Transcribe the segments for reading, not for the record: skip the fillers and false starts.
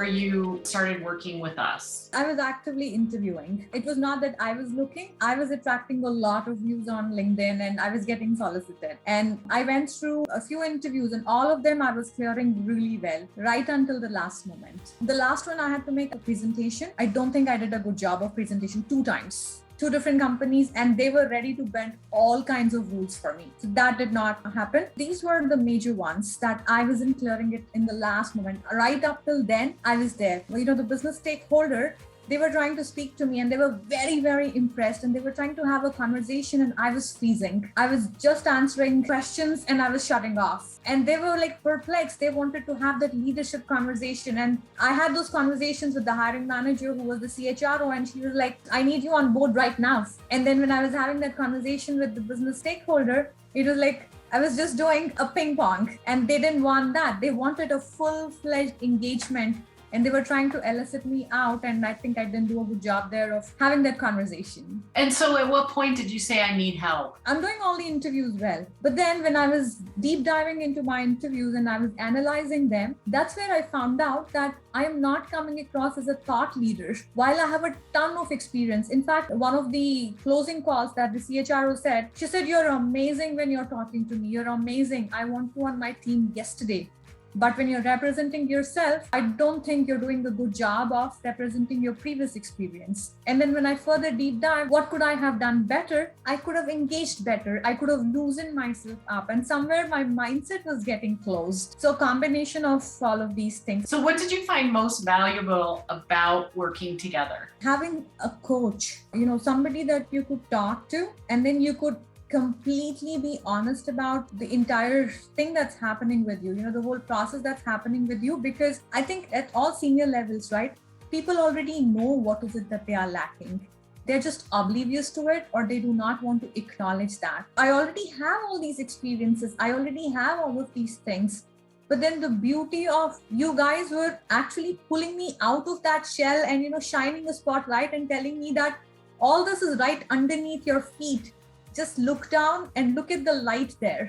before you started working with us? I was actively interviewing. It was not that I was looking. I was attracting a lot of views on LinkedIn and I was getting solicited. And I went through a few interviews and all of them I was clearing really well, right until the last moment. The last one I had to make a presentation. I don't think I did a good job of presentation 2 times. 2 different companies, and they were ready to bend all kinds of rules for me. So that did not happen. These were the major ones that I wasn't clearing it in the last moment. Right up till then, I was there. Well, the business stakeholder, they were trying to speak to me and they were very, very impressed and they were trying to have a conversation and I was freezing. I was just answering questions and I was shutting off. And they were like perplexed. They wanted to have that leadership conversation. And I had those conversations with the hiring manager who was the CHRO, and she was like, I need you on board right now. And then when I was having that conversation with the business stakeholder, it was like, I was just doing a ping pong and they didn't want that. They wanted a full-fledged engagement. And they were trying to elicit me out. And I think I didn't do a good job there of having that conversation. And so at what point did you say, I need help? I'm doing all the interviews well. But then when I was deep diving into my interviews and I was analyzing them, that's where I found out that I am not coming across as a thought leader while I have a ton of experience. In fact, one of the closing calls that the CHRO said, she said, you're amazing when you're talking to me. You're amazing. I want you on my team yesterday. But when you're representing yourself, I don't think you're doing a good job of representing your previous experience. And then when I further deep dive, what could I have done better? I could have engaged better. I could have loosened myself up. And somewhere my mindset was getting closed. So a combination of all of these things. So what did you find most valuable about working together? Having a coach, somebody that you could talk to, and then you could completely be honest about the entire thing that's happening with you, the whole process that's happening with you, because I think at all senior levels, right, people already know what is it that they are lacking. They're just oblivious to it, or they do not want to acknowledge that. I already have all these experiences. I already have all of these things. But then the beauty of you guys were actually pulling me out of that shell and, shining a spotlight and telling me that all this is right underneath your feet. Just look down and look at the light there.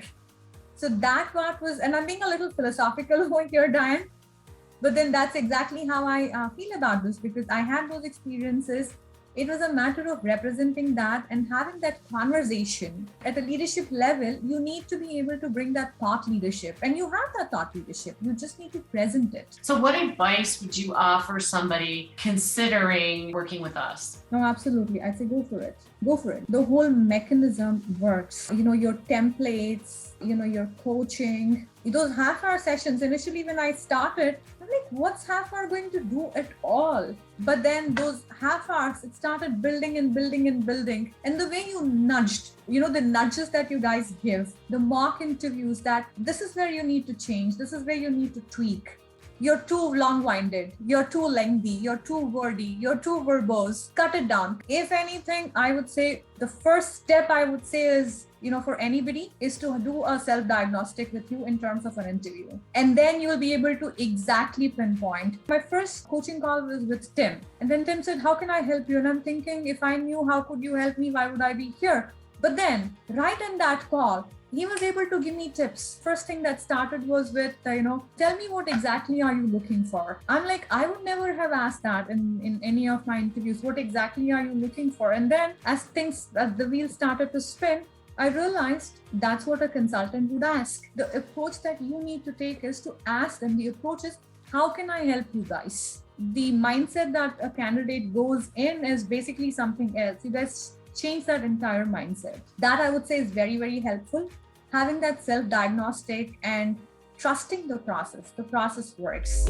So that part was, and I'm being a little philosophical over here, Diane, but then that's exactly how I feel about this, because I had those experiences. It was a matter of representing that and having that conversation. At a leadership level, you need to be able to bring that thought leadership, and you have that thought leadership. You just need to present it. So what advice would you offer somebody considering working with us? No, absolutely. I say go for it. Go for it. The whole mechanism works. Your templates, your coaching, those half-hour sessions. Initially, when I started, I'm like, what's half-hour going to do at all? But then those half hours, it started building and building and building. And the way you nudged, the nudges that you guys give, the mock interviews, that this is where you need to change. This is where you need to tweak. You're too long-winded. You're too lengthy. You're too wordy. You're too verbose. Cut it down. If anything, I would say the first step I would say is, for anybody, is to do a self-diagnostic with you in terms of an interview. And then you will be able to exactly pinpoint. My first coaching call was with Tim. And then Tim said, how can I help you? And I'm thinking, if I knew how could you help me, why would I be here? But then right in that call, he was able to give me tips. First thing that started was with, tell me what exactly are you looking for? I'm like, I would never have asked that in any of my interviews. What exactly are you looking for? And then as the wheel started to spin, I realized that's what a consultant would ask. The approach that you need to take is to ask them. The approach is, how can I help you guys? The mindset that a candidate goes in is basically something else. You guys change that entire mindset. That I would say is very, very helpful. Having that self-diagnostic and trusting the process. The process works.